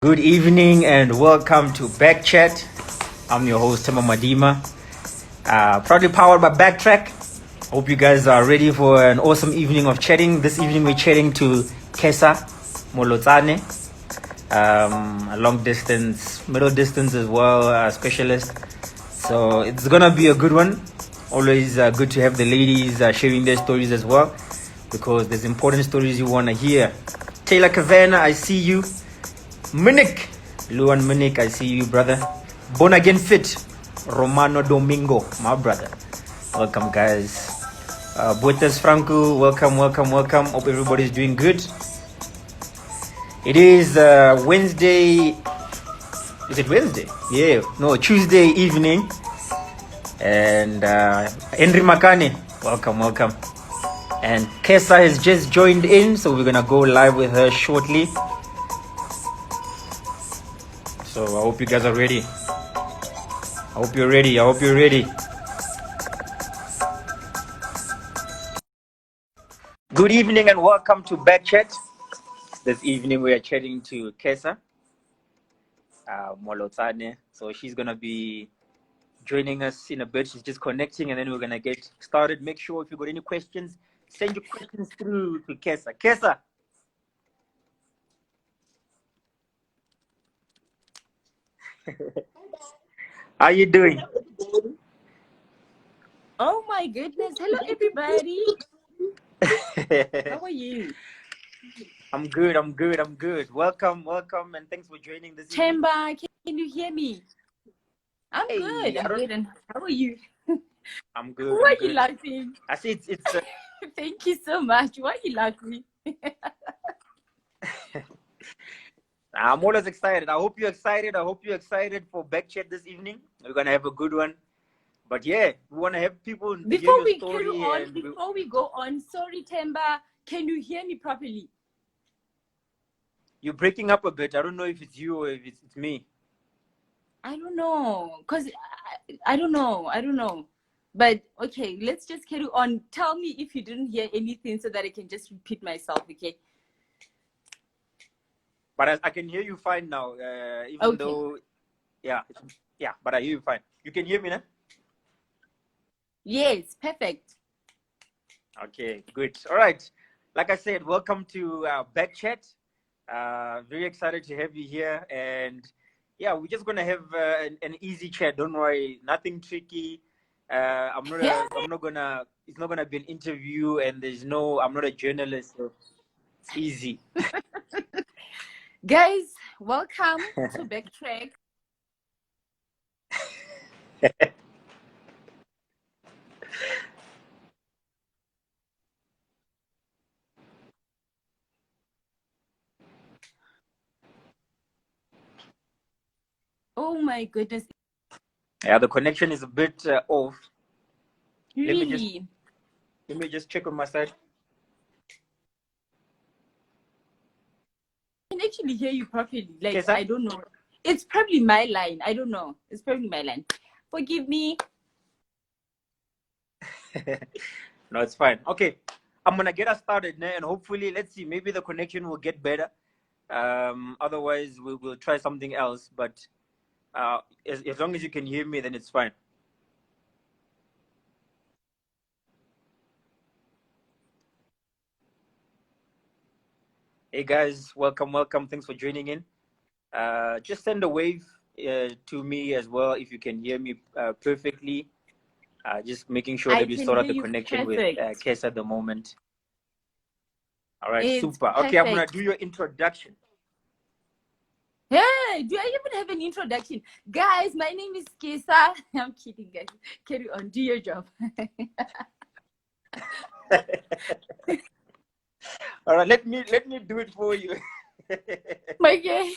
Good evening and welcome to BackChat. I'm your host, Tema Madima. Proudly powered by Backtrack. Hope you guys are ready for an awesome evening of chatting. This evening we're chatting to Kesa Molotsane, a long distance, middle distance as well, specialist. So it's gonna be a good one. Always good to have the ladies sharing their stories as well, because there's important stories you wanna hear. Taylor Kavana, I see you. Minik, Luan Minik, I see you, brother. Born again fit, Romano Domingo, my brother. Welcome, guys. Buetas Franco, welcome. Hope everybody's doing good. It is Wednesday. Is it Wednesday? Yeah, no, Tuesday evening. And Henry Makane, welcome. And Kesa has just joined in, so we're gonna go live with her shortly. So I hope you guys are ready. I hope you're ready. Good evening and welcome to BackChat. This evening we are chatting to Kesa Molotsane. So she's going to be joining us in a bit. She's just connecting and then we're going to get started. Make sure if you've got any questions, send your questions through to Kesa. Kesa. How you doing? Oh my goodness. Hello, everybody. How are you? I'm good. Welcome, and thanks for joining this evening. Temba, can you hear me? I'm good. And how are you? I'm good. Why are you laughing? I see it's Thank you so much. Why are you laughing? I'm always excited. I hope you're excited. For BackChat this evening. We're gonna have a good one. But yeah, we want to have people Before we go on, sorry, Temba, can you hear me properly? You're breaking up a bit. I don't know if it's you or if it's me. I don't know, because I don't know. But okay, let's just carry on. Tell me if you didn't hear anything so that I can just repeat myself, okay? But I can hear you fine now. Even though, yeah, but I hear you fine. You can hear me now? Yes, perfect. Okay, good. All right. Like I said, welcome to BackChat. Very excited to have you here. And yeah, we're just gonna have an easy chat. Don't worry, nothing tricky. It's not gonna be an interview, and I'm not a journalist, so it's easy. Guys, welcome to Backtrack. Oh my goodness. Yeah, the connection is a bit off. Really? Let me just check on my side. I can actually hear you properly. Like, Kesa? I don't know. It's probably my line. I don't know. It's probably my line. Forgive me. No, it's fine. Okay, I'm gonna get us started now, and hopefully, let's see. Maybe the connection will get better. Otherwise, we'll try something else. But as long as you can hear me, then it's fine. Hey guys, welcome. Thanks for joining in. Just send a wave to me as well if you can hear me perfectly. Just making sure that we sort out the connection with Kesa at the moment. All right, It's super. perfect. Okay, I'm gonna do your introduction. Hey, do I even have an introduction? Guys, my name is Kesa. I'm kidding, guys. Carry on. Do your job. All right, let me do it for you. My guy.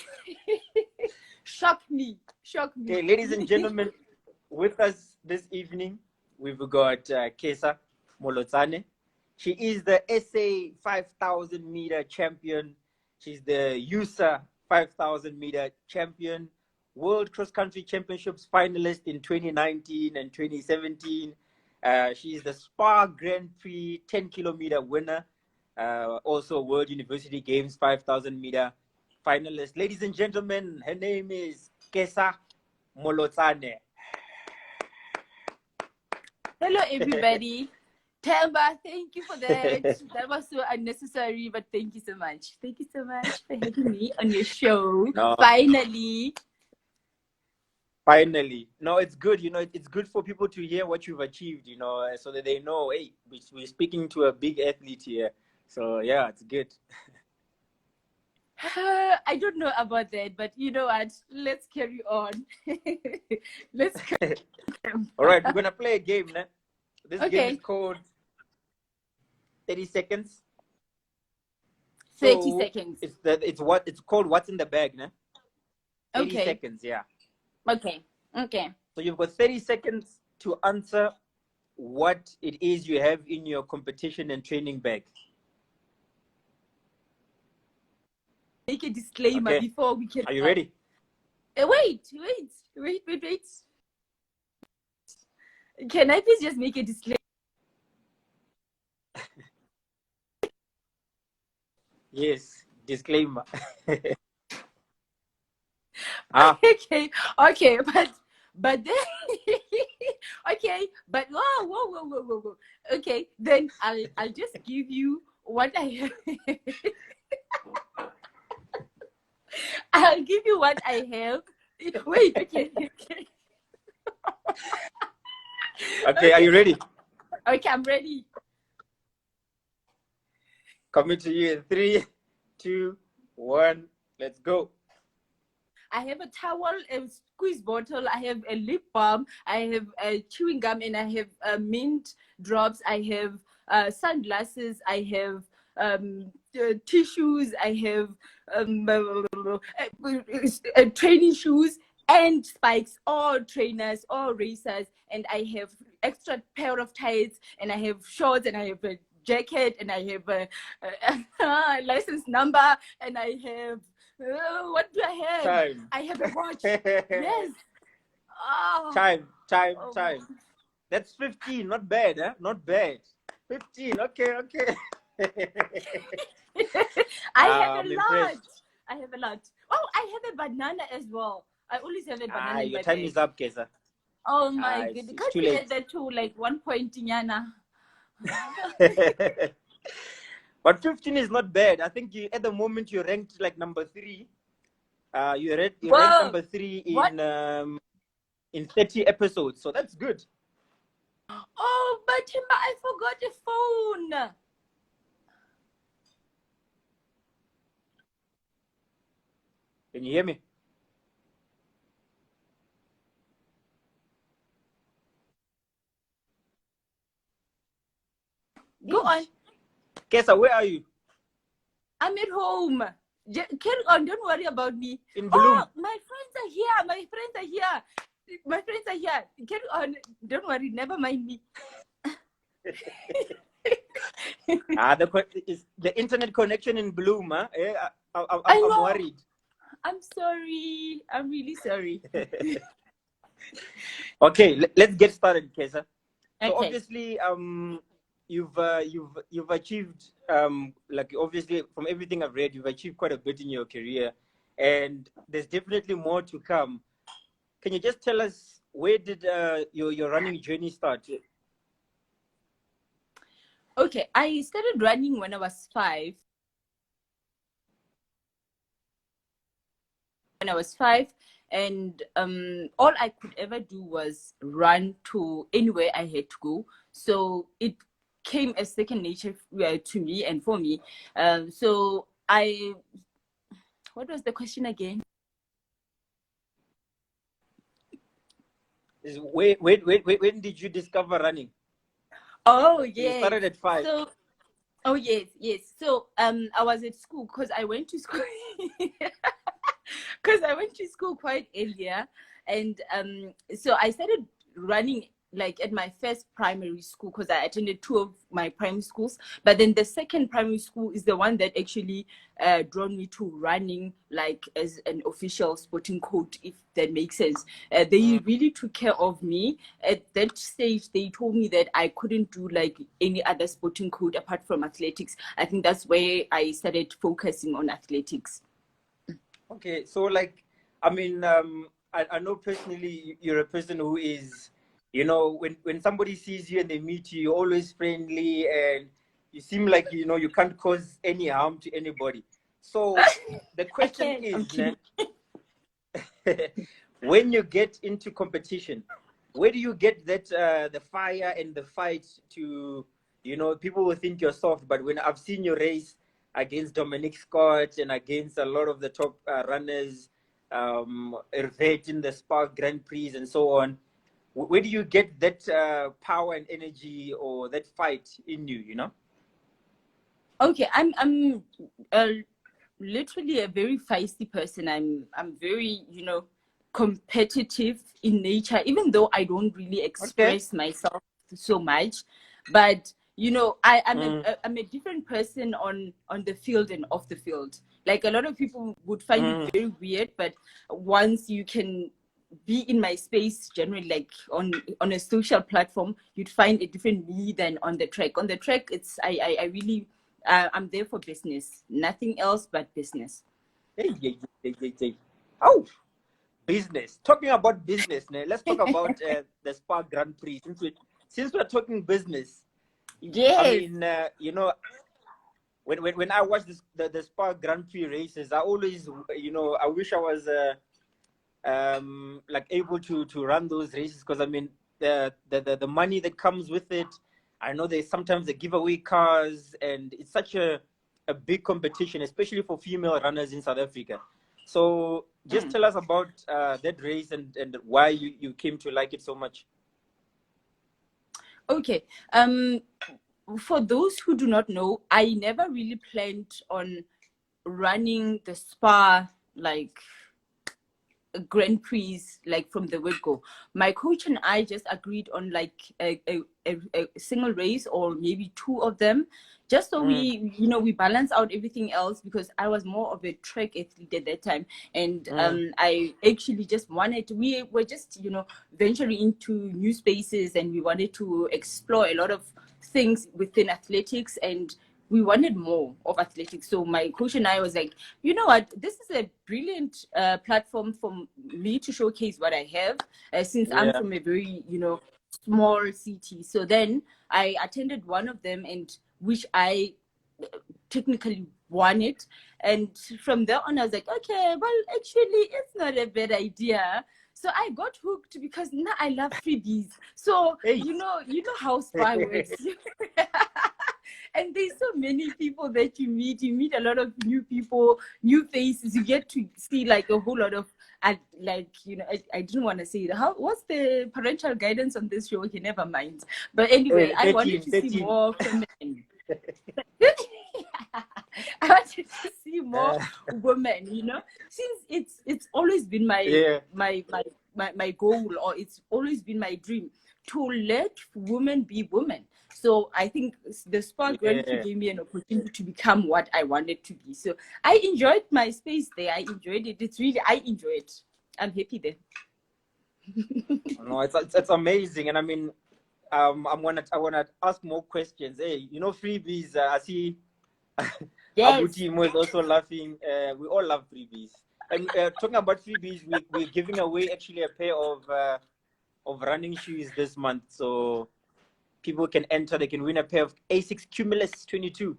Shock me. Okay, ladies and gentlemen, with us this evening, we've got Kesa Molotsane. She is the SA 5,000 meter champion. She's the USA 5,000 meter champion, World Cross Country Championships finalist in 2019 and 2017. She's the Spa Grand Prix 10 kilometer winner, also World University Games 5,000 meter finalist. Ladies and gentlemen, her name is Kesa Molotsane. Hello, everybody. Tamba, thank you for that. That was so unnecessary, but thank you so much. Thank you so much for having me on your show. No. Finally. No, it's good. It's good for people to hear what you've achieved, so that they know, hey, we're speaking to a big athlete here. So, yeah, it's good. I don't know about that, but you know what? Let's carry on. Let's carry on. All right, we're going to play a game, né? This Okay. game is called 30 seconds. 30 seconds. It's called What's in the Bag, né? 30 Okay. seconds, yeah. Okay. So you've got 30 seconds to answer what it is you have in your competition and training bag. Make a disclaimer before we can. Are you ready? Wait. Can I please just make a disclaimer? Yes, disclaimer. Okay, but then okay, but whoa. Okay, then I'll just give you what I have. I'll give you what I have. Wait, okay. Okay, are you ready? Okay, I'm ready. Coming to you in 3, 2, 1, let's go. I have a towel, a squeeze bottle, I have a lip balm, I have a chewing gum, and I have mint drops, I have sunglasses, I have tissues, I have training shoes and spikes, or trainers, or racers, and I have extra pair of tights, and I have shorts, and I have a jacket, and I have a license number, and I have what do I have? Time. I have a watch. Yes. Oh. Time. That's 15. Not bad, huh? Not bad. 15. Okay. I have a lot. Impressed. I have a lot. Oh, I have a banana as well. I always have a banana. Your time is up, Kesa. Oh my goodness. Can't you get that to like 1 point, Yana? But 15 is not bad. I think at the moment you're ranked like number 3. You're ranked number 3 in 30 episodes. So that's good. Oh, but Timba, I forgot the phone. Can you hear me? Go on. Kesa, where are you? I'm at home. Carry on. Don't worry about me. In Bloom. Oh, my friends are here. Carry on. Don't worry. Never mind me. The internet connection in Bloom, huh? I'm worried. I'm sorry. I'm really sorry. Okay, let's get started, Kesa. Okay. So obviously, you've achieved like obviously from everything I've read, you've achieved quite a bit in your career, and there's definitely more to come. Can you just tell us where did your running journey start? Okay, I started running when I was 5. And all I could ever do was run to anywhere I had to go. So it came as second nature to me and for me. So what was the question again? When did you discover running? Oh, yes. You started at 5. So, oh, yes. So I was at school because I went to school. Because I went to school quite earlier, and so I started running like at my first primary school because I attended 2 of my primary schools. But then the second primary school is the one that actually drawn me to running like as an official sporting coach, if that makes sense. They really took care of me. At that stage, they told me that I couldn't do like any other sporting code apart from athletics. I think that's where I started focusing on athletics. Okay, so like, I mean, I know personally you're a person who is, when somebody sees you and they meet you, you're always friendly and you seem like, you can't cause any harm to anybody. So the I question can. I'm is, kidding. when you get into competition, where do you get that the fire and the fight to, people will think you're soft, but when I've seen you race against Dominic Scott and against a lot of the top runners, Irvet in the Spark Grand Prix and so on, where do you get that power and energy or that fight in you? Okay, I'm uh, literally a very feisty person. I'm very, competitive in nature, even though I don't really Okay. express myself so much. But Mm, I'm a different person on the field and off the field. Like a lot of people would find it mm, very weird, but once you can be in my space generally, like on a social platform, you'd find a different me than on the track. On the track, it's I really I'm there for business, nothing else but business. hey, hey, hey, hey, hey. Oh, business. Talking about business, now, let's talk about the Spa Grand Prix. Since we're talking business, I Yes. mean, when I watch the Spa Grand Prix races, I always, I wish I was like able to run those races because I mean the money that comes with it. I know they sometimes they give away cars, and it's such a big competition, especially for female runners in South Africa. So just Mm. tell us about that race and why you came to like it so much. Okay. For those who do not know, I never really planned on running the spa like Grand Prix like from the word go. My coach and I just agreed on like a single race or maybe two of them, just so Mm, we balance out everything else because I was more of a track athlete at that time, and mm, I actually just wanted we were just venturing into new spaces and we wanted to explore a lot of things within athletics, and we wanted more of athletics. So my coach and I was like, you know what, this is a brilliant platform for me to showcase what I have, since I'm yeah. from a very small city. So then I attended one of them, and which I technically won it. And from there on I was like, okay, well, actually it's not a bad idea. So I got hooked because now I love freebies. So Hey. you know how spy works. And there's so many people that you meet a lot of new people, new faces, you get to see like a whole lot of I didn't want to say it. What's the parental guidance on this show? Okay, never mind. But anyway, I wanted 13, to see 13. more feminine. I wanted to see more Uh, women, since it's always been yeah. my goal, or it's always been my dream to let women be women. So I think the Spark Grand Prix Yeah. gave me an opportunity to become what I wanted to be. So I enjoyed my space there. I enjoyed it. I enjoy it. I'm happy there. No, it's amazing, and I mean, I wanna ask more questions. Hey, freebies. I see Yes. Abutimo is also laughing. We all love freebies. And talking about freebies, we're giving away actually a pair of running shoes this month, so people can enter. They can win a pair of Asics Cumulus 22.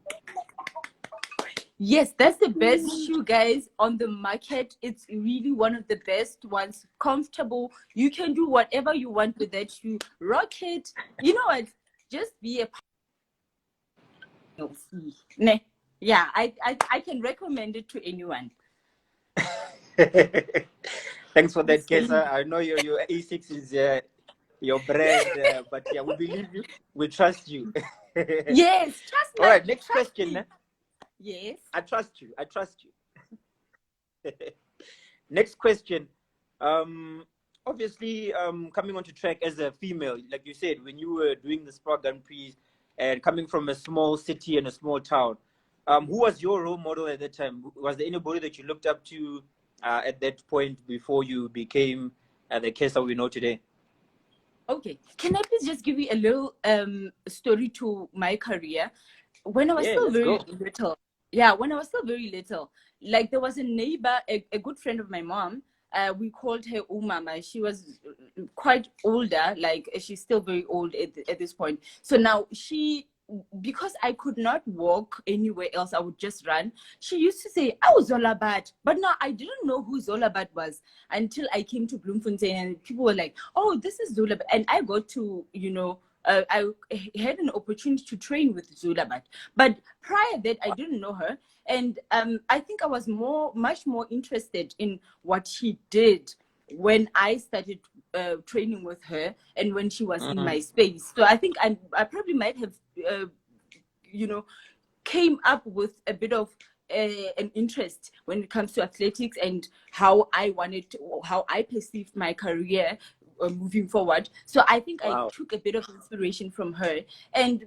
Yes, that's the best shoe, guys, on the market. It's really one of the best ones. Comfortable. You can do whatever you want with that shoe. Rock it. You know what? Just be a Nah. Yeah, I can recommend it to anyone. Thanks for that, So, Kesa. I know your A6 is your brand, but yeah, we believe you. We trust you. yes, All right, next trust question. me. Yes. I trust you. I trust you. Next question. Obviously, coming onto track as a female, like you said, when you were doing the Spark Grand Prix and coming from a small city and a small town, who was your role model at that time? Was there anybody that you looked up to at that point before you became the Kesa we know today? Okay. Can I please just give you a little story to my career? When I was Yeah, still let's very go. little, Yeah, when I was still very little, like there was a neighbor, a good friend of my mom. We called her Umama. She was quite older, like she's still very old at this point. So now because I could not walk anywhere else, I would just run. She used to say, "Oh, Zolabat," but now I didn't know who Zolabat was until I came to Bloemfontein, and people were like, "Oh, this is Zolabat," and I got to, I had an opportunity to train with Zolabat. But prior that, I didn't know her. And I think I was much more interested in what she did when I started training with her and when she was in my space. So I think I probably might have, came up with a bit of an interest when it comes to athletics and how I perceived my career moving forward. So I think I took a bit of inspiration from her. And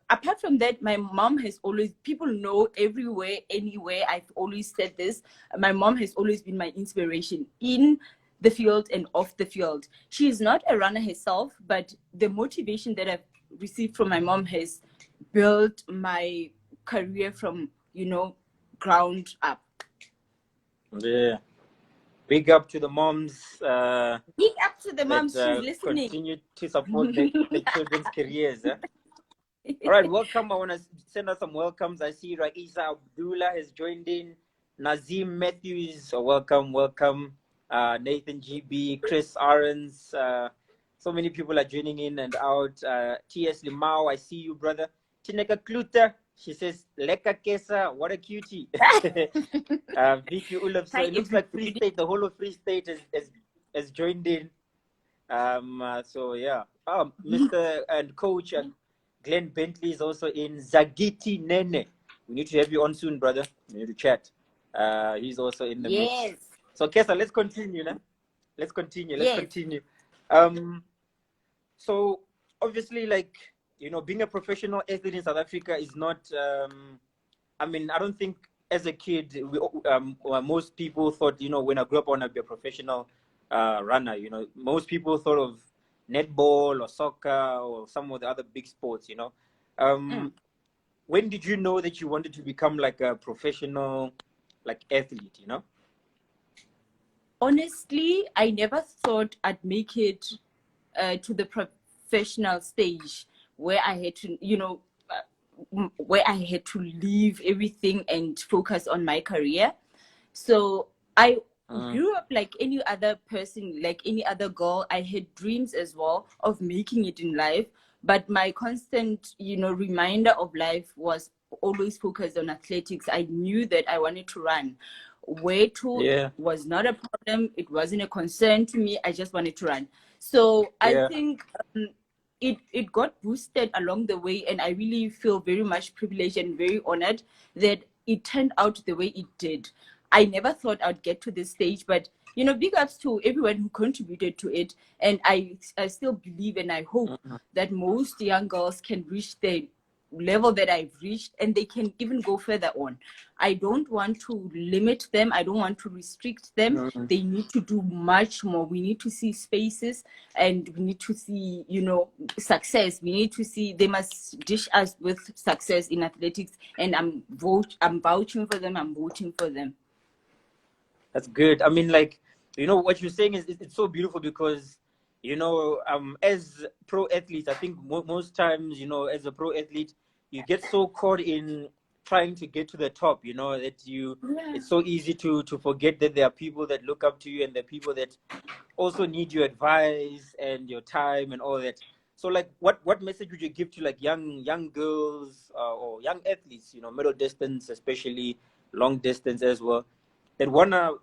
apart from that, my mom has always, people know everywhere, anywhere, I've always said this, my mom has always been my inspiration in the field and off the field. She is not a runner herself, but the motivation that I've received from my mom has built my career from, ground up. Yeah. Big up to the moms. Big up to the moms. She's listening. Continue to support the children's careers. All right, welcome. I want to send us some welcomes. I see Raisa Abdullah has joined in. Nazim Matthews, welcome. Nathan GB, Chris Arons. So many people are joining in and out. T.S. Limau, I see you, brother. Tineka Kluter, she says, Leka Kesa, what a cutie. Vicky Ulaf, so it looks like Free State, the whole of Free State has joined in. So yeah. Mr. and Coach Glenn Bentley is also in. Zagiti Nene. We need to have you on soon, brother. We need to chat. He's also in the mix. So Kesa, let's continue. Let's continue. So obviously, like, being a professional athlete in South Africa is not, I don't think as a kid, most people thought, when I grew up, I want to be a professional runner. Most people thought of netball or soccer or some of the other big sports, When did you know that you wanted to become like a professional, like, athlete, Honestly, I never thought I'd make it to the professional stage where I had to, where I had to leave everything and focus on my career. So I grew up like any other person, like any other girl. I had dreams as well of making it in life. But my constant, reminder of life was always focused on athletics. I knew that I wanted to run. Where to was not a problem. It wasn't a concern to me. I just wanted to run. So I think it got boosted along the way, and I really feel very much privileged and very honored that it turned out the way it did. I never thought I'd get to this stage, but big ups to everyone who contributed to it. And I still believe and I hope that most young girls can reach the level that I've reached, and they can even go further on. I don't want to limit them. I don't want to restrict them. They need to do much more. We need to see spaces, and we need to see, success. We need to see, they must dish us with success in athletics, and I'm vouching for them. I'm voting for them. That's good. What you're saying is it's so beautiful because, as pro athletes, I think most times, as a pro athlete, you get so caught in trying to get to the top, that it's so easy to forget that there are people that look up to you and there are people that also need your advice and your time and all that. So, like, what message would you give to, like, young girls or young athletes, middle distance, especially long distance as well, that want to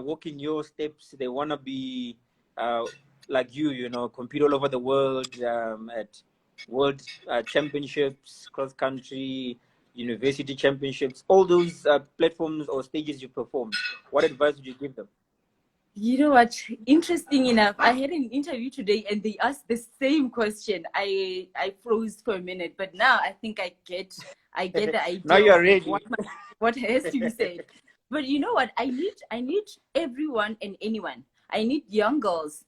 walk in your steps? They want to be like you, compete all over the world at world championships, cross country, university championships, all those platforms or stages you performed. What advice would you give them? You know what? Interesting enough, I had an interview today and they asked the same question. I froze for a minute, but now I think I get the idea. Now you're ready. What has to be said. But you know what? I need everyone and anyone. I need young girls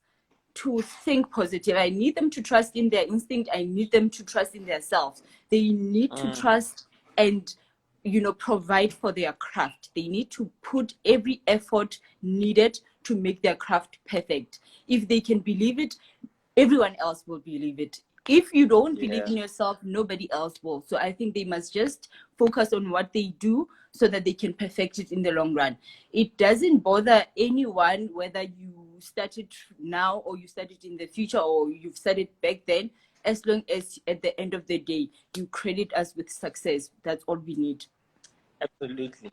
to think positive. I need them to trust in their instinct. I need them to trust in themselves. They need to trust and, provide for their craft. They need to put every effort needed to make their craft perfect. If they can believe it, everyone else will believe it. If you don't believe in yourself, nobody else will. So I think they must just focus on what they do so that they can perfect it in the long run. It doesn't bother anyone whether you started now or you started in the future or you've started back then, as long as at the end of the day, you credit us with success. That's all we need. Absolutely.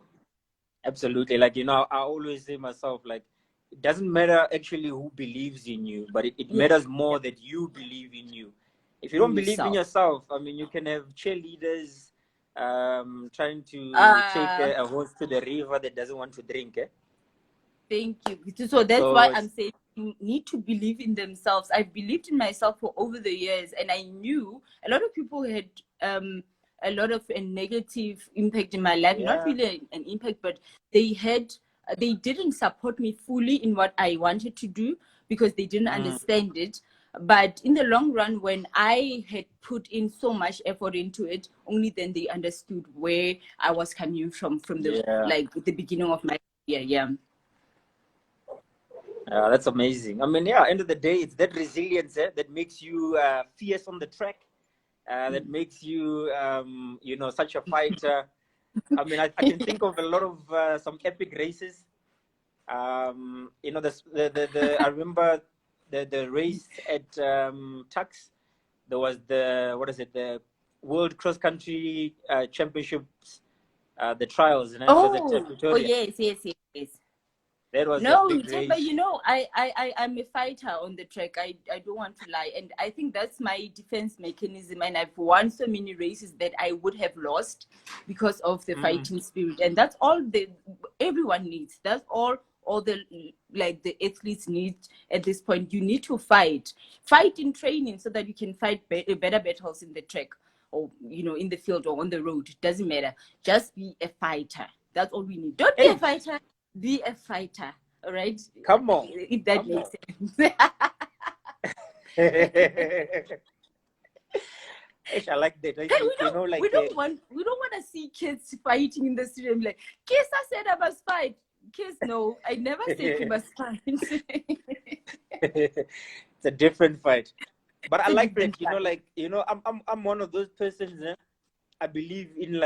Absolutely. Like, I always say myself, like, it doesn't matter actually who believes in you, but it matters more that you believe in you. If you don't believe in yourself, I mean, you can have cheerleaders trying to take a horse to the river that doesn't want to drink. Thank you. So that's why I'm saying you need to believe in themselves. I've believed in myself for over the years, and I knew a lot of people had a lot of a negative impact in my life. Not really an impact, but they didn't support me fully in what I wanted to do because they didn't understand it. But in the long run, when I had put in so much effort into it, only then they understood where I was coming from the beginning of my career. Yeah. That's amazing. I mean, end of the day, it's that resilience that makes you fierce on the track, that makes you, such a fighter. I mean, I can think of a lot of some epic races. I remember the race at Tux. There was the World Cross Country Championships, the trials. Oh, yes. That was a big Temba, race. I'm a fighter on the track. I don't want to lie. And I think that's my defense mechanism. And I've won so many races that I would have lost because of the fighting spirit. And that's all everyone needs. That's all the athletes need at this point. You need to fight in training so that you can fight better battles in the track or, in the field or on the road. It doesn't matter. Just be a fighter. That's all we need. Don't be a fighter. Be a fighter, all right? Come on. If that makes sense. I like that. We don't want to see kids fighting in the stadium. Like, Kesa said I must fight. Kids, no, I never said you must fight. It's a different fight. But I like that. I'm one of those persons. I believe in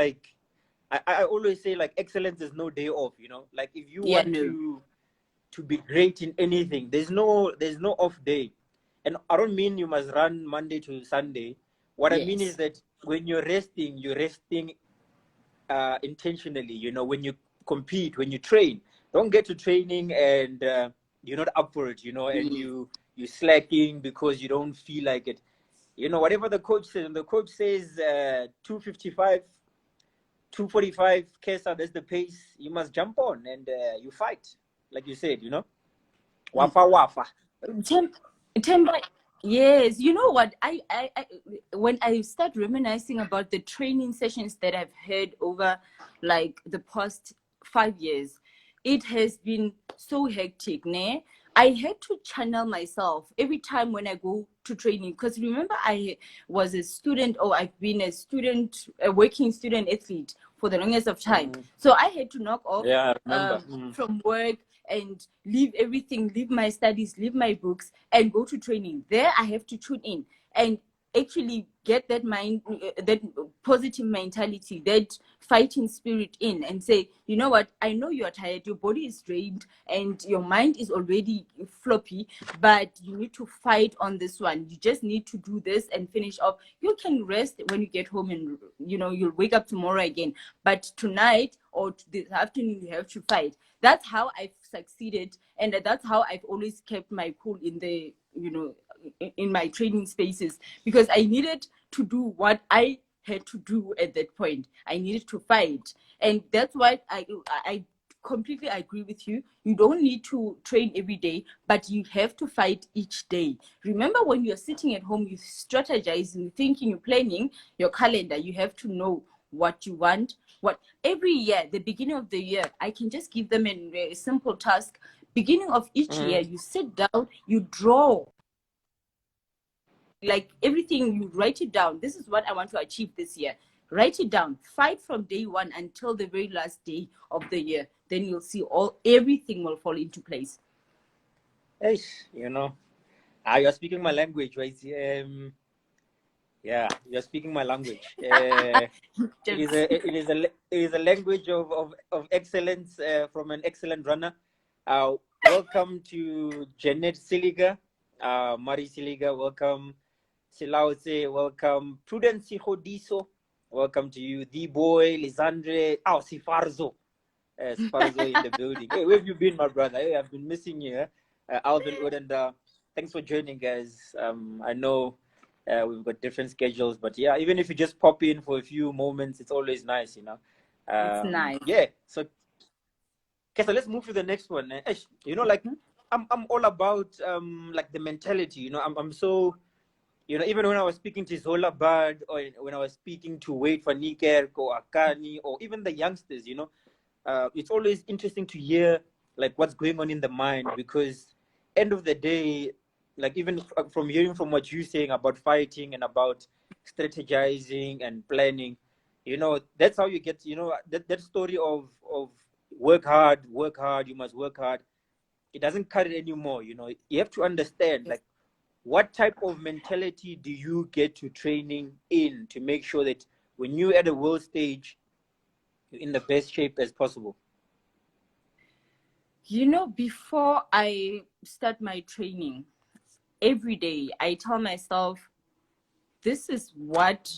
I always say excellence is no day off, like if you want to be great in anything, there's no off day. And I don't mean you must run Monday to Sunday. What I mean is that when you're resting intentionally, when you compete, when you train, don't get to training and you're not up for it, and you're slacking because you don't feel like it. Whatever the coach says, and the coach says 255, 245, Kesa, that's the pace. You must jump on and you fight, like you said, wafa. Temba, yes. You know what? I when I start reminiscing about the training sessions that I've had over the past 5 years, it has been so hectic, ne? I had to channel myself every time when I go to training, because remember I was a student, or I've been a working student athlete for the longest of time. So I had to knock off from work and leave everything, leave my studies, leave my books, and go to training. There I have to tune in and actually get that that positive mentality, that fighting spirit in, and say, you know what, I know you're tired, your body is drained, and your mind is already floppy, but you need to fight on this one. You just need to do this and finish off. You can rest when you get home, and you'll wake up tomorrow again. But tonight or this afternoon, you have to fight. That's how I've succeeded, and that's how I've always kept my cool in the in my training spaces, because I needed to do what I had to do at that point. I needed to fight, and that's why I completely agree with you. You don't need to train every day, but you have to fight each day. Remember, when you're sitting at home, you strategize, you're thinking, you're planning your calendar. You have to know what you want. What every year, the beginning of the year, I can just give them a simple task. Beginning of each year, you sit down, you draw everything, you write it down. This is what I want to achieve this year. Write it down. Fight from day one until the very last day of the year. Then you'll see everything will fall into place. Hey, you're speaking my language, right? Yeah, you're speaking my language. It is a language of excellence from an excellent runner. Welcome to Janet Siliga, Mari Siliga. Welcome, Silauce. Welcome, Prudence Hodiso. Welcome to you, the boy Lisandre. Sifarzo. Sifarzo in the building. Hey, where have you been, my brother? Hey, I've been missing you. Alvin Odenda. Thanks for joining, guys. I know we've got different schedules, but yeah, even if you just pop in for a few moments, it's always nice, It's nice. Yeah. So, okay, so let's move to the next one. Like I'm all about like the mentality. I'm so even when I was speaking to Zola Bad, or when I was speaking to Wade Van Niekerk or Akani, or even the youngsters, it's always interesting to hear like what's going on in the mind, because end of the day, like even from hearing from what you're saying about fighting and about strategizing and planning, that's how you get, that story of work hard, you must work hard. It doesn't cut it anymore. You have to understand like what type of mentality do you get to training in to make sure that when you're at a world stage, you're in the best shape as possible. Before I start my training, every day I tell myself, this is what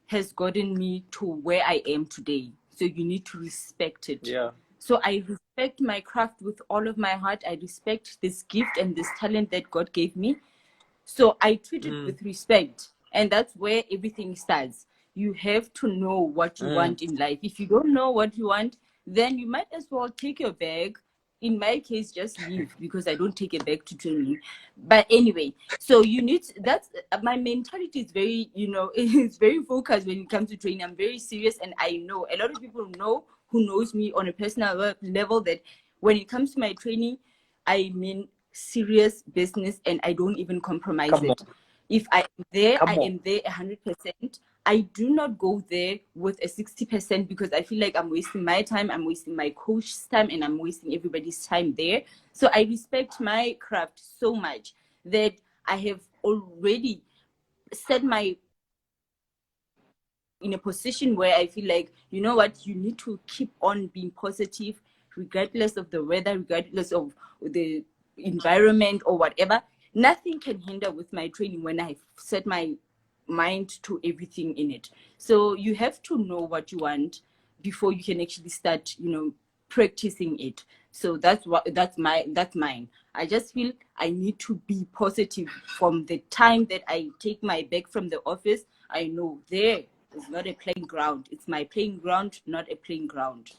has gotten me to where I am today. So you need to respect it. Yeah. So I respect my craft with all of my heart. I respect this gift and this talent that God gave me. So I treat it with respect. And that's where everything starts. You have to know what you want in life. If you don't know what you want, then you might as well take your bag. In my case, just leave, because I don't take a bag to training. But anyway, so that's my mentality is very, it's very focused when it comes to training. I'm very serious, and I know a lot of people who knows me on a personal level that when it comes to my training, I mean serious business, and I don't even compromise it. If I am there, I am there 100%. I do not go there with a 60% because I feel like I'm wasting my time, I'm wasting my coach's time, and I'm wasting everybody's time there. So I respect my craft so much that I have already set my in a position where I feel like, you know what, you need to keep on being positive, regardless of the weather, regardless of the environment or whatever. Nothing can hinder with my training when I set my mind to everything in it. So you have to know what you want before you can actually start, practicing it. So that's mine. I just feel I need to be positive from the time that I take my bag from the office. I know there is not a playing ground. It's my playing ground, not a playing ground.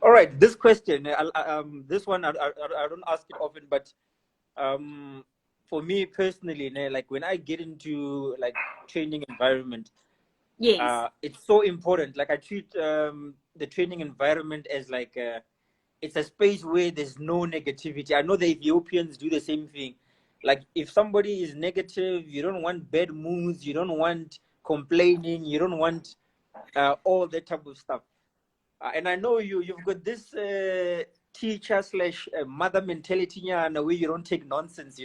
All right, this question, this one I don't ask it often, but for me personally, like when I get into like training environment, yes, it's so important. Like I treat the training environment as like it's a space where there's no negativity. I know the Ethiopians do the same thing. Like if somebody is negative, you don't want bad moods, you don't want complaining, you don't want all that type of stuff. And I know you've got this teacher / mother mentality in a way you don't take nonsense,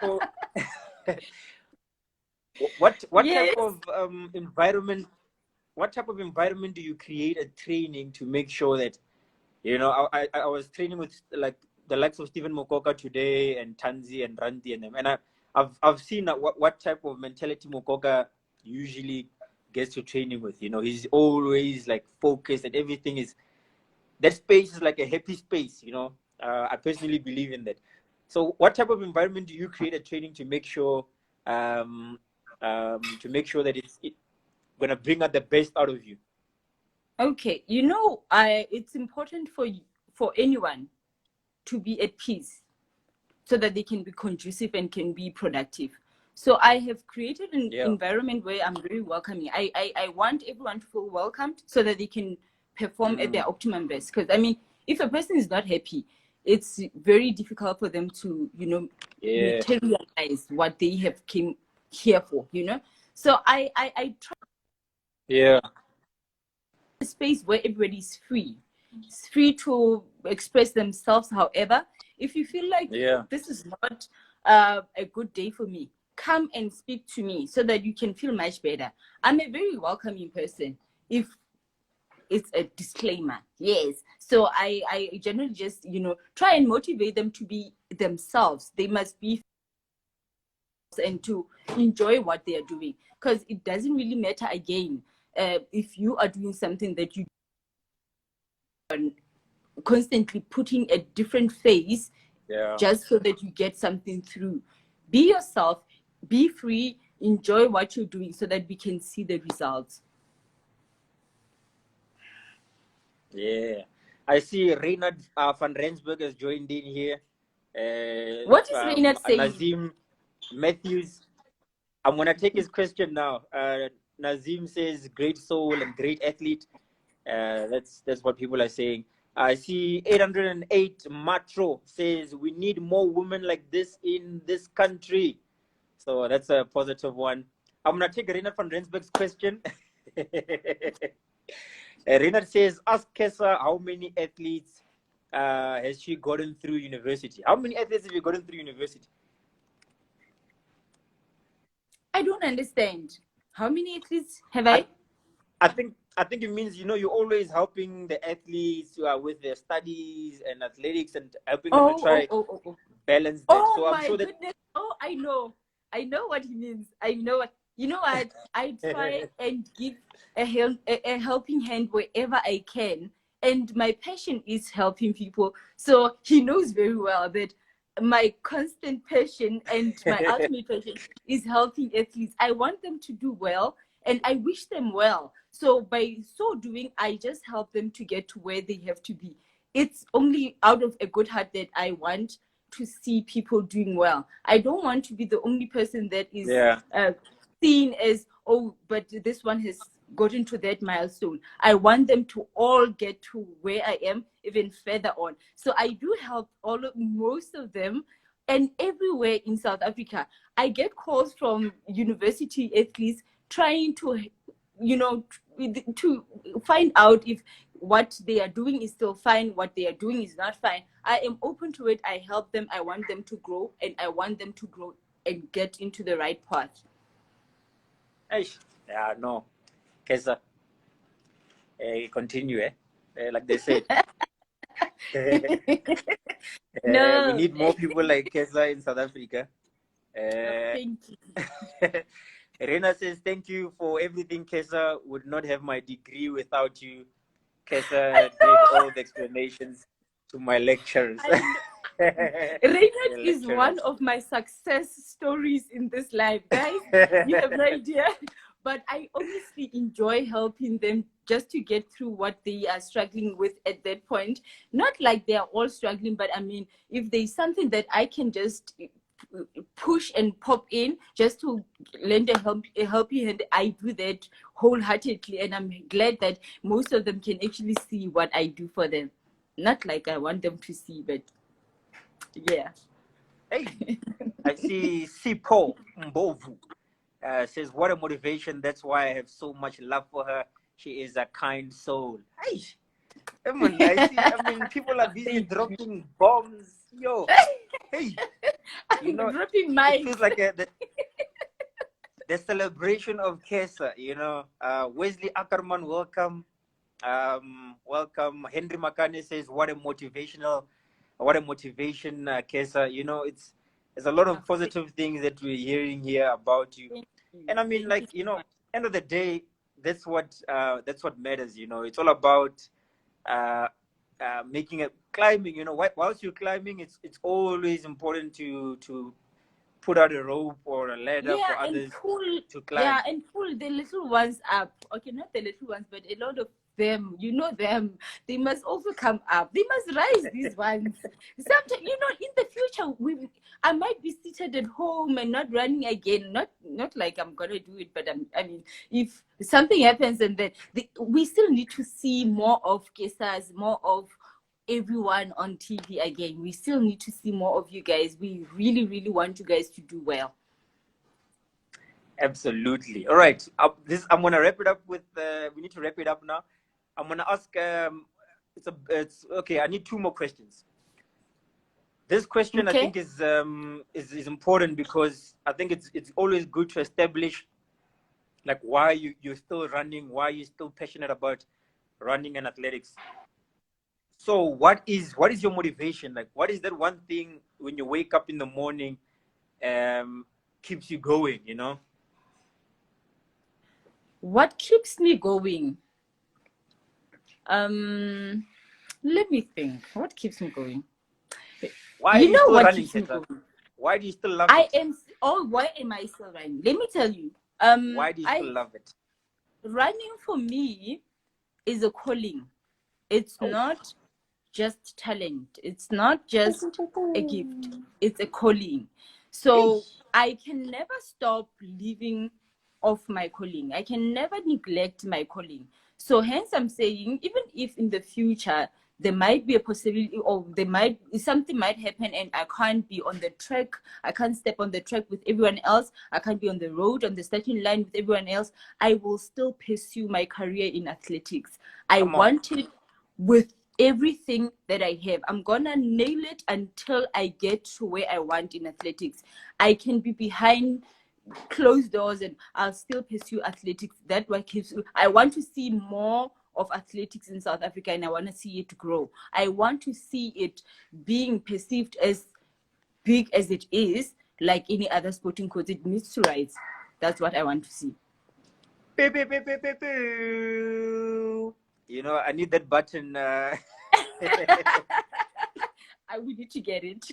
So what yes. type of environment? What type of environment do you create at training to make sure that I was training with like the likes of Stephen Mokoka today and Tanzi and Randy and them, and I've seen what type of mentality Mokoka usually gets to training with. He's always like focused, and everything is that space is like a happy space. I personally believe in that. So, what type of environment do you create at training to make sure that it's gonna bring out the best out of you? Okay, it's important for anyone to be at peace so that they can be conducive and can be productive. So I have created an environment where I'm very welcoming. I want everyone to feel welcomed so that they can perform at their optimum best. Because, if a person is not happy, it's very difficult for them to, Yeah. materialize what they have came here for, So I try Yeah. a space where everybody is free. It's free to express themselves. However, if you feel like Yeah. this is not a good day for me, come and speak to me so that you can feel much better. I'm a very welcoming person. If it's a disclaimer, yes. So I generally just, try and motivate them to be themselves. They must be and to enjoy what they are doing, because it doesn't really matter again if you are doing something that you are constantly putting a different face Yeah. just so that you get something through. Be yourself, be free, enjoy what you're doing so that we can see the results. Yeah. I see Reynard van Rensburg has joined in here. What is Reynard saying? Nazim Matthews. I'm gonna take his question now. Nazim says great soul and great athlete. That's what people are saying. I see 808 Matro says we need more women like this in this country. So that's a positive one. I'm gonna take Renat van Rensburg's question. Renat says, ask Kesa how many athletes has she gotten through university? How many athletes have you gotten through university? I don't understand. How many athletes have I? I think it means you're always helping the athletes with their studies and athletics and helping them to try balance that. Oh So I'm my sure that goodness! Oh, I know what he means. I know what I try and give a helping hand wherever I can, and my passion is helping people. So he knows very well that my constant passion and my ultimate passion is helping athletes. I want them to do well, and I wish them well. So by so doing, I just help them to get to where they have to be. It's only out of a good heart that I want to see people doing well. I don't want to be the only person that is seen as, oh, but this one has gotten to that milestone. I want them to all get to where I am, even further on. So I do help most of them. And everywhere in South Africa, I get calls from university athletes trying to, to find out if what they are doing is still fine, what they are doing is not fine. I am open to it. I help them. I want them to grow, and I want them to grow and get into the right path. Yeah, no. Kesa, continue, like they said. No. We need more people like Kesa in South Africa. Thank you. Rena says, thank you for everything, Kesa. Would not have my degree without you. Kesa gave all the explanations to my lecturers. Reynard is one of my success stories in this life, guys. You have no idea. But I honestly enjoy helping them just to get through what they are struggling with at that point. Not like they are all struggling, but I mean, if there's something that I can just push and pop in just to lend a helping hand, I do that wholeheartedly, and I'm glad that most of them can actually see what I do for them. Not like I want them to see, but yeah. Hey, I see Sipo Mbovu says, what a motivation. That's why I have so much love for her. She is a kind soul. Hey, I mean, people are busy dropping bombs. Yo, hey, dropping mics. It feels like the celebration of Kesa. Wesley Ackerman, welcome. Welcome. Henry Makane says, what a motivation, Kesa. There's a lot of positive things that we're hearing here about you. And I mean, end of the day, that's what matters. It's all about making a climbing. Whilst you're climbing, it's always important to put out a rope or a ladder for others to climb. Yeah, and pull the little ones up. Okay, not the little ones, but a lot of them. Them. They must also come up. They must rise. These ones. Sometimes, in the future, I might be seated at home and not running again. Not like I'm gonna do it, but I mean, if something happens, and then we still need to see more of Kesas, more of everyone on TV again. We still need to see more of you guys. We really, really want you guys to do well. Absolutely. All right. I'm gonna wrap it up with. We need to wrap it up now. I'm gonna ask. It's okay. I need two more questions. This question I Okay. think is important because I think it's always good to establish like why you're still running, why you're still passionate about running and athletics. So what is your motivation? Like what is that one thing when you wake up in the morning keeps you going, you know? What keeps me going? Let me think. What keeps me going? Why are You you know still what running, keeps me Kesa? going? Why do you still love it? Why am I still running? Let me tell you. Why do you still love it? Running for me is a calling. It's Oh. not just talent. It's not just a gift. It's a calling. So I can never stop living off my calling. I can never neglect my calling. So hence I'm saying, even if in the future there might be a possibility or something might happen and I can't be on the track, I can't step on the track with everyone else, I can't be on the road on the starting line with everyone else, I will still pursue my career in athletics. I want it with everything that I have. I'm gonna nail it until I get to where I want in athletics. I can be behind closed doors and I'll still pursue athletics. That's what keeps me. I want to see more of athletics in South Africa and I want to see it grow. I want to see it being perceived as big as it is, like any other sporting cause. It needs to rise. That's what I want to see. You know, I need that button. We need to get it.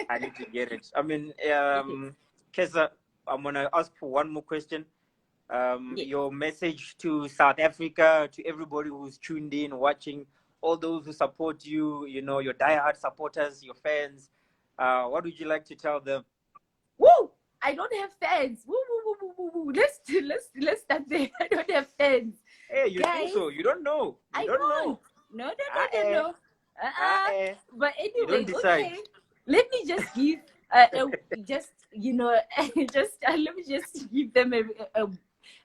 I need to get it. I mean, Kesa, I'm gonna ask for one more question. Yes. Your message to South Africa, to everybody who's tuned in, watching, all those who support you, you know, your diehard supporters, your fans. What would you like to tell them? Woo! I don't have fans. Woo, woo, woo, woo, woo. Let's start there. I don't have fans. Hey, you Guys, think so? You don't know. You don't know. No. But You don't anyway, decide. okay. Let me just give just just let me just give them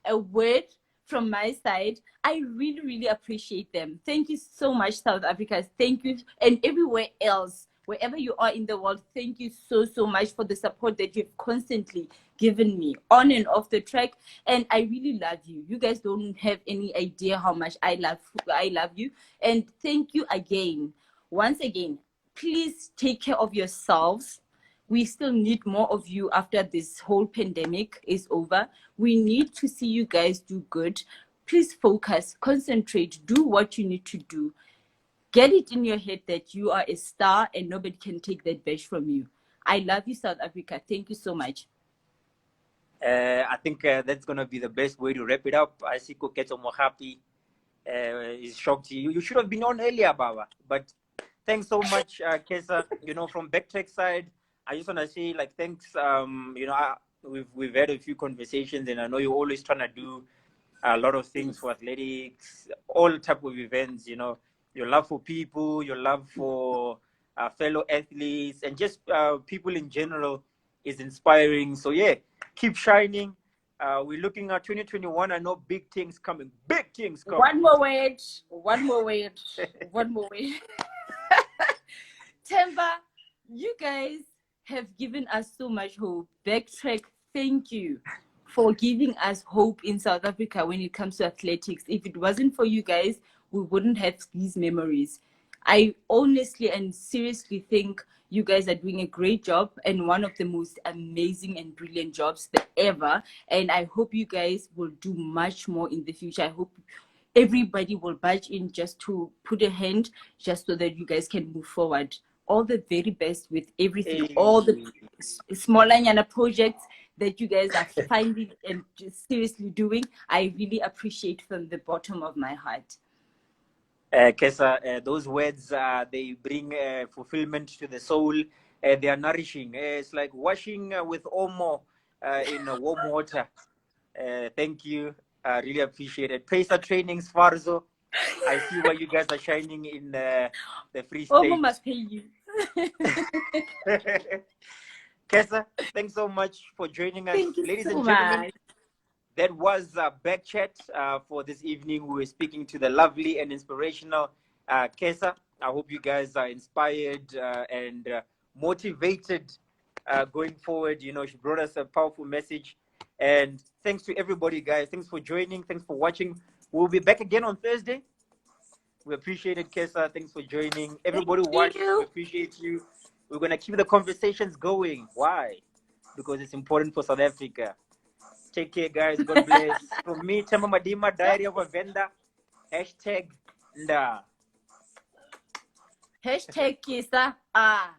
a word from my side. I really, really appreciate them. Thank you so much, South Africa. Thank you, and everywhere else, wherever you are in the world, thank you so, so much for the support that you've constantly given me on and off the track. And I really love you. You guys don't have any idea how much I love you. And thank you again. Once again, please take care of yourselves. We still need more of you after this whole pandemic is over. We need to see you guys do good. Please focus, concentrate, do what you need to do. Get it in your head that you are a star and nobody can take that badge from you. I love you, South Africa. Thank you so much. I think that's gonna be the best way to wrap it up. I see Kesa Molotsane is shocked. You should have been on earlier, Baba. But thanks so much, Kesa. You know, from Backtrack side, I just wanna say like thanks. You know, we've had a few conversations, and I know you're always trying to do a lot of things for athletics, all type of events. You know, your love for people, your love for fellow athletes, and just people in general is inspiring. So yeah, keep shining. We're looking at 2021. I know big things coming. Big things coming. One more word. One more word. One more word. Temba, you guys have given us so much hope. Backtrack, thank you for giving us hope in South Africa when it comes to athletics. If it wasn't for you guys, we wouldn't have these memories. I honestly and seriously think you guys are doing a great job and one of the most amazing and brilliant jobs ever. And I hope you guys will do much more in the future. I hope everybody will budge in just to put a hand just so that you guys can move forward. All the very best with everything, all the smaller Nyana projects that you guys are finding and just seriously doing. I really appreciate from the bottom of my heart. Kesa, those words, they bring fulfillment to the soul. They are nourishing. It's like washing with Omo in warm water. Thank you. I really appreciate it. Pacer Trainings, Farzo. I see why you guys are shining in the Free Omo State. must pay you. Kesa, thanks so much for joining us. Thank you Ladies so and gentlemen, much. that was BackChat for this evening. We were speaking to the lovely and inspirational Kesa. I hope you guys are inspired and motivated going forward. You know, she brought us a powerful message. And thanks to everybody, guys. Thanks for joining. Thanks for watching. We'll be back again on Thursday. We appreciate it, Kesa. Thanks for joining. Everybody who Thank watched, we you. appreciate you. We're going to keep the conversations going. Why? Because it's important for South Africa. Take care, guys. God bless. From me, Tema Madima, Diary of a Vendor. Hashtag Nda. Hashtag Kesa. Ah.